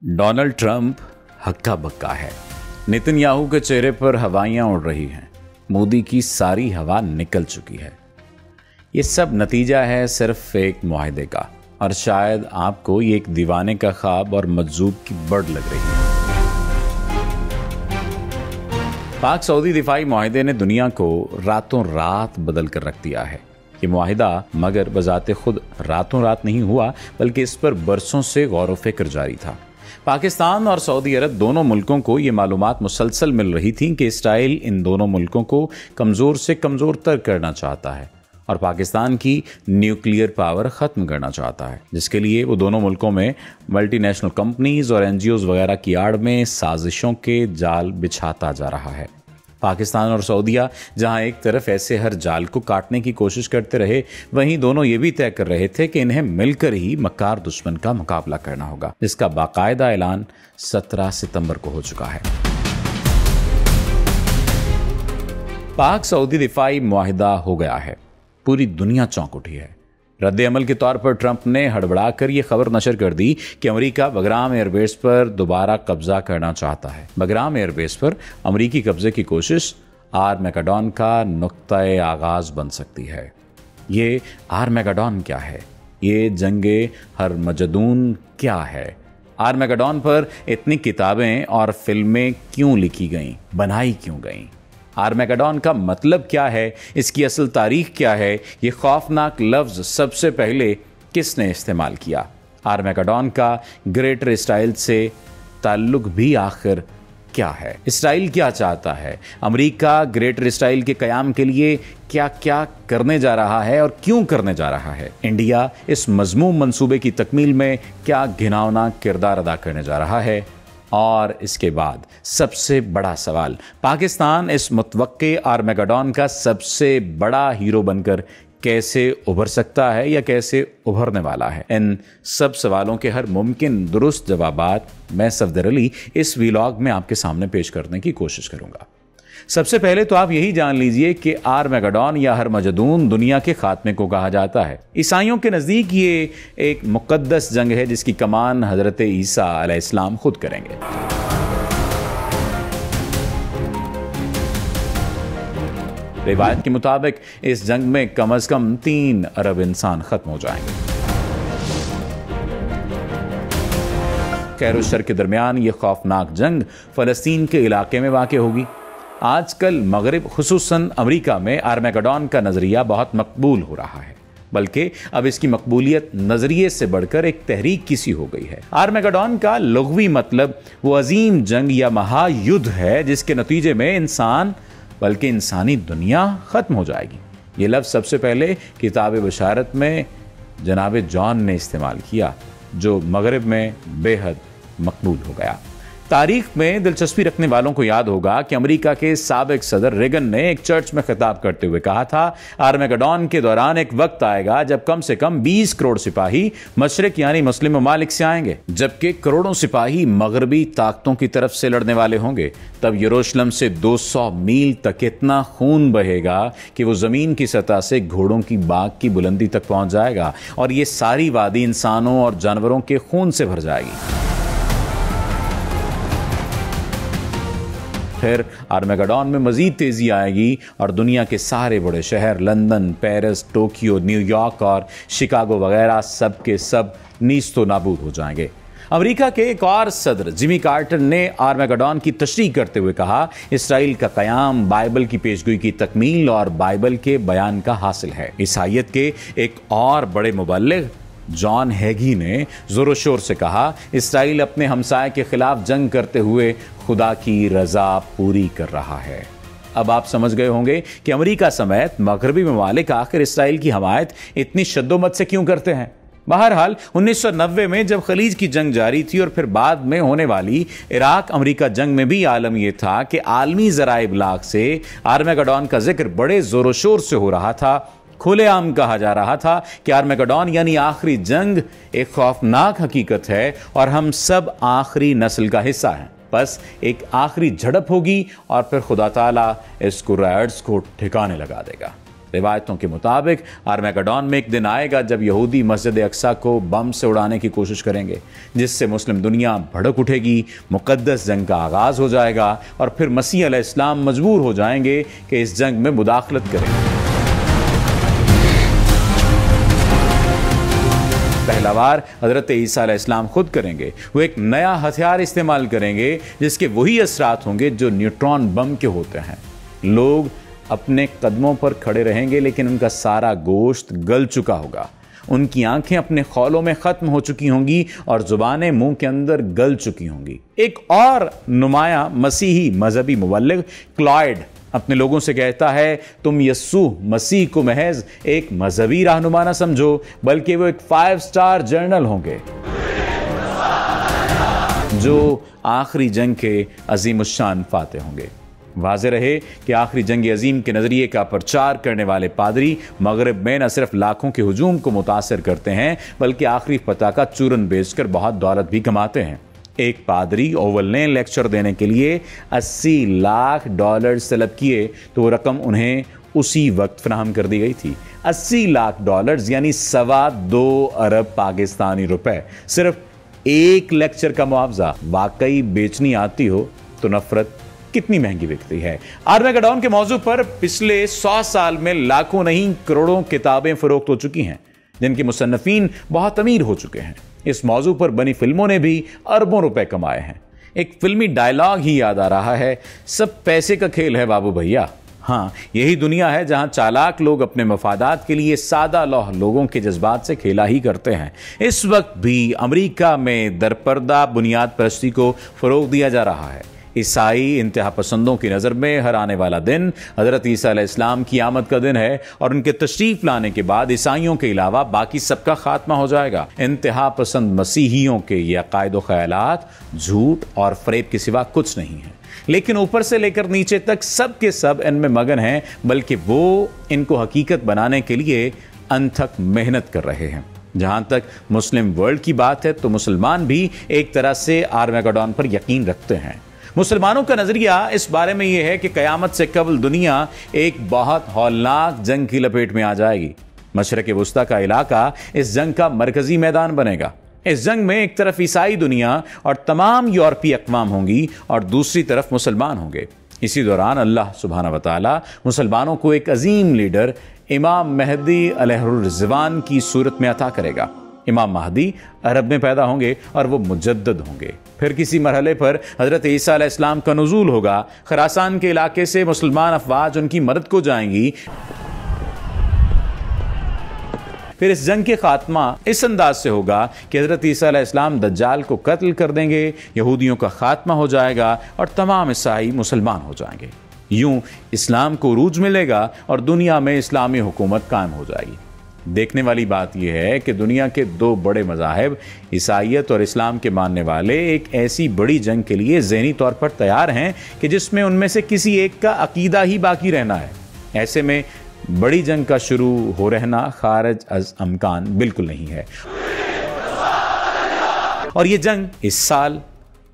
Donald Trump हक्का बक्का है। Netanyahu के चेहरे पर हवाइयां उड़ रही हैं। मोदी की सारी हवा निकल चुकी है। ये सब नतीजा है सिर्फ एक मुआहदे का, और शायद आपको ये एक दीवाने का ख्वाब और मजजूब की बर्ड लग रही है। पाक सऊदी दिफाई मुआहदे ने दुनिया को रातों रात बदल कर रख दिया है। ये मुआहिदा मगर बजाते खुद रातों रात नहीं हुआ, बल्कि इस पर बरसों से गौर व फिक्र जारी था। पाकिस्तान और सऊदी अरब दोनों मुल्कों को ये मालूमात मुसलसल मिल रही थी कि इसराइल इन दोनों मुल्कों को कमज़ोर से कमज़ोर तर करना चाहता है और पाकिस्तान की न्यूक्लियर पावर ख़त्म करना चाहता है, जिसके लिए वो दोनों मुल्कों में मल्टीनेशनल कंपनीज और NGOs वगैरह की आड़ में साजिशों के जाल बिछाता जा रहा है। पाकिस्तान और सऊदिया जहां एक तरफ ऐसे हर जाल को काटने की कोशिश करते रहे, वहीं दोनों ये भी तय कर रहे थे कि इन्हें मिलकर ही मक्कार दुश्मन का मुकाबला करना होगा, जिसका बाकायदा ऐलान 17 सितंबर को हो चुका है। पाक सऊदी दिफाई मुआहिदा हो गया है। पूरी दुनिया चौंक उठी है। रद्द अमल के तौर पर ट्रंप ने हड़बड़ाकर यह खबर नशर कर दी कि अमेरिका बगराम एयरबेस पर दोबारा कब्जा करना चाहता है। बगराम एयरबेस पर अमेरिकी कब्जे की कोशिश आर्मेगेडोन का नुक्ता-ए आगाज बन सकती है। ये आर्मेगेडोन क्या है? ये जंगे हरमजदून क्या है? आर्मेगेडोन पर इतनी किताबें और फिल्में क्यों लिखी गईं, बनाई क्यों गईं? आर्मेगेडोन का मतलब क्या है? इसकी असल तारीख क्या है? ये खौफनाक लफ्ज सबसे पहले किसने इस्तेमाल किया? आर्मेगेडोन का ग्रेटर इसराइल से ताल्लुक भी आखिर क्या है? इसराइल क्या चाहता है? अमेरिका ग्रेटर इसराइल के कयाम के लिए क्या क्या करने जा रहा है और क्यों करने जा रहा है? इंडिया इस मजमूम मंसूबे की तकमील में क्या घिनौना किरदार अदा करने जा रहा है? और इसके बाद सबसे बड़ा सवाल, पाकिस्तान इस मुतवक्के आर्मेगेडोन का सबसे बड़ा हीरो बनकर कैसे उभर सकता है या कैसे उभरने वाला है? इन सब सवालों के हर मुमकिन दुरुस्त जवाबात मैं सफदर अली इस व्लॉग में आपके सामने पेश करने की कोशिश करूंगा। सबसे पहले तो आप यही जान लीजिए कि आर्मेगेडोन या हरमजदून दुनिया के खात्मे को कहा जाता है। ईसाइयों के नज़दीक ये एक मुक़द्दस जंग है जिसकी कमान हज़रत ईसा अलैहिस्सलाम खुद करेंगे। रिवायत के मुताबिक इस जंग में कम से कम 3 अरब इंसान खत्म हो जाएंगे। खैर उस शर के दरमियान ये खौफनाक जंग फ़लस्तीन के इलाके में वाक़ होगी। आजकल मगरिब खुसूसन अमेरिका में आर्मेगेडोन का नज़रिया बहुत मकबूल हो रहा है, बल्कि अब इसकी मकबूलियत नज़रिए से बढ़कर एक तहरीक की सी हो गई है। आर्मेगेडोन का लुग़वी मतलब वो अजीम जंग या महायुद्ध है जिसके नतीजे में इंसान बल्कि इंसानी दुनिया ख़त्म हो जाएगी। ये लफ्ज़ सबसे पहले किताब बशारत में जनाब जॉन ने इस्तेमाल किया, जो मगरिब में बेहद मकबूल हो गया। तारीख में दिलचस्पी रखने वालों को याद होगा कि अमेरिका के साबिक सदर रेगन ने एक चर्च में खिताब करते हुए कहा था, आर्मेगेडोन के दौरान एक वक्त आएगा जब कम से कम 20 करोड़ सिपाही मशरिक यानी मुस्लिम ममालिक से आएंगे, जबकि करोड़ों सिपाही मगरबी ताकतों की तरफ से लड़ने वाले होंगे। तब यरूशलेम से 200 मील तक इतना खून बहेगा कि वो जमीन की सतह से घोड़ों की बाग की बुलंदी तक पहुंच जाएगा और ये सारी वादी इंसानों और जानवरों के खून से भर जाएगी। फिर आर्मेगेडोन में मजीद तेजी आएगी और दुनिया के सारे बड़े शहर लंदन, पेरिस, टोक्यो, न्यूयॉर्क और शिकागो वगैरह सब के सब नीस्तो नाबूद हो जाएंगे। अमेरिका के एक और सदर जिमी कार्टर ने आर्मेगेडोन की तशरीह करते हुए कहा, इसराइल का कयाम बाइबल की पेशगोई की तकमील और बाइबल के बयान का हासिल है। ईसाइयत के एक और बड़े मुबल्लिग जॉन हैगी ने जोर शोर से कहा, इसराइल अपने हमसाये के खिलाफ जंग करते हुए खुदा की रजा पूरी कर रहा है। अब आप समझ गए होंगे कि अमेरिका समेत मगरबी ममालिक आखिर इसराइल की हमायत इतनी शद्दोमत से क्यों करते हैं। बहरहाल 1990 में जब खलीज की जंग जारी थी और फिर बाद में होने वाली इराक अमेरिका जंग में भी आलम यह था कि आलमी ज़राए इब्लाग से आर्मेगेडोन का जिक्र बड़े जोर शोर से हो रहा था। खुलेआम कहा जा रहा था कि आर्मेगेडोन यानी आखिरी जंग एक खौफनाक हकीकत है और हम सब आखिरी नस्ल का हिस्सा हैं। बस एक आखिरी झड़प होगी और फिर खुदा ताला इस कुर्रा अर्ज़ को ठिकाने लगा देगा। रिवायतों के मुताबिक आर्मेगेडोन में एक दिन आएगा जब यहूदी मस्जिद अक्सा को बम से उड़ाने की कोशिश करेंगे, जिससे मुस्लिम दुनिया भड़क उठेगी, मुकद्दस जंग का आगाज हो जाएगा और फिर मसीह अलैहिस्सलाम मजबूर हो जाएंगे कि इस जंग में मुदाखलत करें। पहला वार हजरत ईसा अलैहिस्सलाम खुद करेंगे। वो एक नया हथियार इस्तेमाल करेंगे जिसके वही असरात होंगे जो न्यूट्रॉन बम के होते हैं। लोग अपने कदमों पर खड़े रहेंगे लेकिन उनका सारा गोश्त गल चुका होगा, उनकी आंखें अपने खौलों में खत्म हो चुकी होंगी और जुबानें मुंह के अंदर गल चुकी होंगी। एक और नुमाया मसीही मजहबी मुबल्लिग क्लॉयड अपने लोगों से कहता है, तुम यस्सू मसीह को महज एक मजहबी रहनुमा न समझो, बल्कि वो एक 5 स्टार जनरल होंगे जो आखिरी जंग के अजीमुश्शान फातेह होंगे। वाज़े रहे कि आखिरी जंग अजीम के नजरिए का प्रचार करने वाले पादरी मगरिब में न सिर्फ लाखों के हुजूम को मुतासर करते हैं बल्कि आखिरी फतह का चूरन बेचकर बहुत दौलत भी कमाते हैं। एक पादरी ओवल ने लेक्चर देने के लिए $80 लाख तलब किए तो वो रकम उन्हें उसी वक्त फराहम कर दी गई थी। $80 लाख यानी $2.25 अरब पाकिस्तानी रुपए, सिर्फ एक लेक्चर का मुआवजा। वाकई बेचनी आती हो तो नफरत कितनी महंगी बिकती है। आर्मेगेडोन के मौजू पर पिछले 100 साल में लाखों नहीं करोड़ों किताबें फरोख्त हो चुकी हैं जिनके मुसन्निफीन बहुत अमीर हो चुके हैं। इस मौजू पर बनी फिल्मों ने भी अरबों रुपए कमाए हैं। एक फिल्मी डायलॉग ही याद आ रहा है, सब पैसे का खेल है बाबू भैया। हाँ, यही दुनिया है जहां चालाक लोग अपने मफादात के लिए सादा लौह लोगों के जज्बात से खेला ही करते हैं। इस वक्त भी अमेरिका में दरपर्दा बुनियाद परस्ती को फरोग दिया जा रहा है। ईसाई इंतहा पसंदों की नज़र में हर आने वाला दिन हज़रत ईसा अलैहिस्सलाम की आमद का दिन है और उनके तशरीफ लाने के बाद ईसाइयों के अलावा बाकी सबका खात्मा हो जाएगा। इंतहा पसंद मसीहियों के ये अकायद व ख़यालात झूठ और फ़रेब के सिवा कुछ नहीं है, लेकिन ऊपर से लेकर नीचे तक सब के सब इनमें मगन हैं, बल्कि वो इनको हकीकत बनाने के लिए अनथक मेहनत कर रहे हैं। जहां तक मुस्लिम वर्ल्ड की बात है तो मुसलमान भी एक तरह से आर्मेगेडोन पर यकीन रखते हैं। मुसलमानों का नजरिया इस बारे में यह है कि कयामत से कबल दुनिया एक बहुत हौलनाक जंग की लपेट में आ जाएगी। मशरक़ वुस्ता का इलाका इस जंग का मरकजी मैदान बनेगा। इस जंग में एक तरफ ईसाई दुनिया और तमाम यूरोपीय अक़वाम होंगी और दूसरी तरफ मुसलमान होंगे। इसी दौरान अल्लाह सुब्हानहू व तआला मुसलमानों को एक अजीम लीडर इमाम महदी अलैहिर्रिज़वान की सूरत में अता करेगा। इमाम महदी अरब में पैदा होंगे और वो मुजद्दद होंगे। फिर किसी मरहले पर हज़रत ईसा अलैहिस्सलाम का नुज़ूल होगा। खुरासान के इलाके से मुसलमान अफवाज उनकी मदद को जाएंगी। फिर इस जंग के खात्मा इस अंदाज से होगा कि हज़रत ईसा अलैहिस्सलाम दज्जाल को कत्ल कर देंगे, यहूदियों का खात्मा हो जाएगा और तमाम ईसाई मुसलमान हो जाएंगे। यूं इस्लाम को उरूज मिलेगा और दुनिया में इस्लामी हुकूमत कायम हो जाएगी। देखने वाली बात यह है कि दुनिया के 2 बड़े मज़ाहिब ईसाईयत और इस्लाम के मानने वाले एक ऐसी बड़ी जंग के लिए ज़हनी तौर पर तैयार हैं कि जिसमें उनमें से किसी एक का अकीदा ही बाकी रहना है। ऐसे में बड़ी जंग का शुरू हो रहना खारिज अज़ अमकान बिल्कुल नहीं है और ये जंग इस साल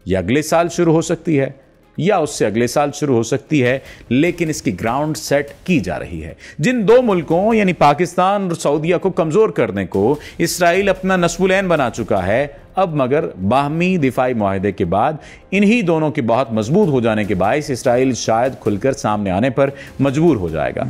या अगले साल शुरू हो सकती है या उससे अगले साल शुरू हो सकती है, लेकिन इसकी ग्राउंड सेट की जा रही है। जिन 2 मुल्कों यानी पाकिस्तान और सऊदीया को कमज़ोर करने को इसराइल अपना नस्बुलैन बना चुका है, अब मगर बाहमी दिफाई मुआहदे के बाद इन्हीं दोनों के बहुत मजबूत हो जाने के बायस इसराइल शायद खुलकर सामने आने पर मजबूर हो जाएगा।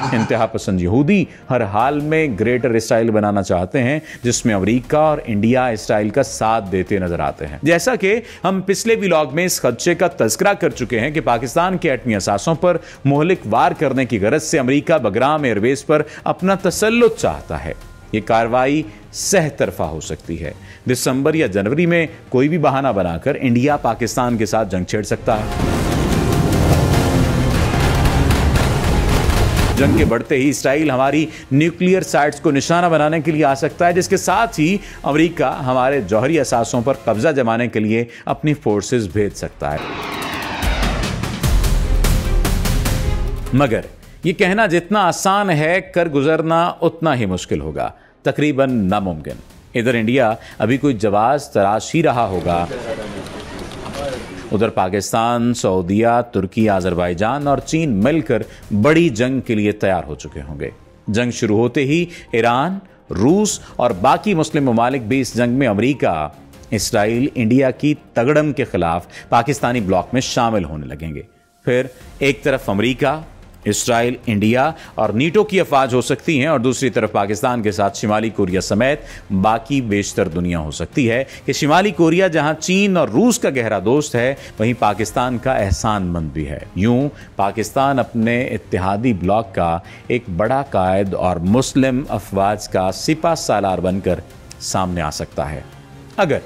इंतहा पसंद यहूदी हर हाल में ग्रेटर इसराइल बनाना चाहते हैं, जिसमें अमेरिका और इंडिया इसराइल का साथ देते नजर आते हैं। जैसा कि हम पिछले व्लॉग में इस खदशे का तज़किरा कर चुके हैं कि पाकिस्तान के एटमी असासों पर मुहलिक वार करने की गरज से अमेरिका बगराम एयरबेस पर अपना तसल्लुत चाहता है। ये कार्रवाई सह तरफा हो सकती है। दिसंबर या जनवरी में कोई भी बहाना बनाकर इंडिया पाकिस्तान के साथ जंग छेड़ सकता है। जंग के बढ़ते ही इसराइल हमारी न्यूक्लियर साइट्स को निशाना बनाने के लिए आ सकता है, जिसके साथ ही अमेरिका हमारे जौहरी असासों पर कब्जा जमाने के लिए अपनी फोर्सेस भेज सकता है। मगर ये कहना जितना आसान है, कर गुजरना उतना ही मुश्किल होगा, तकरीबन नामुमकिन। इधर इंडिया अभी कोई जवाब तराश ही रहा होगा उधर पाकिस्तान, सऊदीया, तुर्की, अजरबैजान और चीन मिलकर बड़ी जंग के लिए तैयार हो चुके होंगे। जंग शुरू होते ही ईरान, रूस और बाकी मुस्लिम ममालिक भी इस जंग में अमेरिका, इसराइल, इंडिया की तगड़म के खिलाफ पाकिस्तानी ब्लॉक में शामिल होने लगेंगे। फिर एक तरफ अमेरिका, इसराइल, इंडिया और नीटो की अफवाज हो सकती हैं और दूसरी तरफ पाकिस्तान के साथ शिमाली कोरिया समेत बाकी बेशतर दुनिया हो सकती है कि शिमाली कोरिया जहां चीन और रूस का गहरा दोस्त है, वहीं पाकिस्तान का एहसानमंद भी है। यूं पाकिस्तान अपने इत्तेहादी ब्लॉक का एक बड़ा कायद और मुस्लिम अफवाज का सिपा सालार बनकर सामने आ सकता है। अगर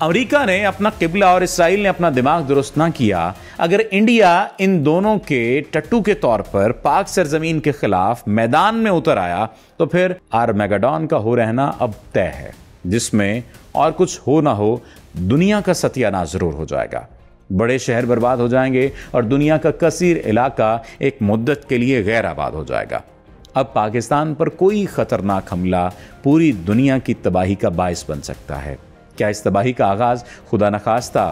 अमेरिका ने अपना किबला और इसराइल ने अपना दिमाग दुरुस्त ना किया, अगर इंडिया इन दोनों के टट्टू के तौर पर पाक सरजमीन के खिलाफ मैदान में उतर आया, तो फिर आर्मेगेडॉन का हो रहना अब तय है, जिसमें और कुछ हो ना हो दुनिया का सत्यानाश जरूर हो जाएगा। बड़े शहर बर्बाद हो जाएंगे और दुनिया का कसीर इलाका एक मुद्दत के लिए गैर आबाद हो जाएगा। अब पाकिस्तान पर कोई खतरनाक हमला पूरी दुनिया की तबाही का बायस बन सकता है। क्या इस तबाही का आगाज खुदा न खास्ता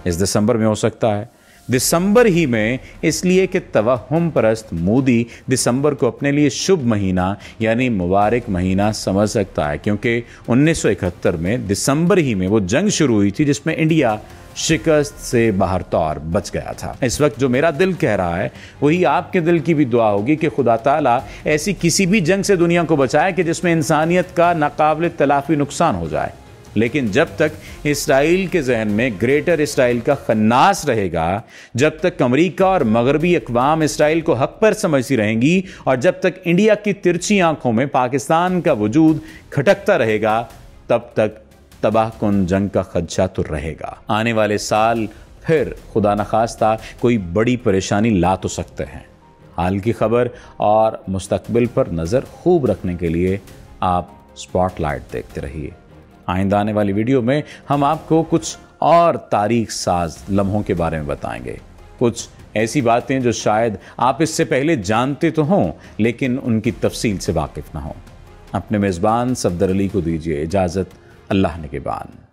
इस दिसंबर में हो सकता है? दिसंबर ही में, इसलिए कि तवहुम परस्त मोदी दिसंबर को अपने लिए शुभ महीना यानी मुबारक महीना समझ सकता है, क्योंकि 1971 में दिसंबर ही में वो जंग शुरू हुई थी जिसमें इंडिया शिकस्त से बाहर तौर बच गया था। इस वक्त जो मेरा दिल कह रहा है वही आपके दिल की भी दुआ होगी कि खुदा ताला ऐसी किसी भी जंग से दुनिया को बचाए कि जिसमें इंसानियत का नाकाबिल तलाफी नुकसान हो जाए। लेकिन जब तक इसराइल के जहन में ग्रेटर इसराइल का खन्नास रहेगा, जब तक अमेरिका और मगरबी अक़वाम इसराइल को हक पर समझती रहेंगी और जब तक इंडिया की तिरछी आंखों में पाकिस्तान का वजूद खटकता रहेगा, तब तक तबाहकुन जंग का खदशा तो रहेगा। आने वाले साल फिर खुदा न खास्ता कोई बड़ी परेशानी ला तो सकते हैं। हाल की खबर और मुस्तकबिल पर नज़र खूब रखने के लिए आप स्पॉटलाइट देखते रहिए। आइंदा आने वाली वीडियो में हम आपको कुछ और तारीख साज लम्हों के बारे में बताएंगे, कुछ ऐसी बातें जो शायद आप इससे पहले जानते तो हों लेकिन उनकी तफसील से वाकिफ ना हों। अपने मेज़बान सफदर अली को दीजिए इजाज़त। अल्लाह निगहबान।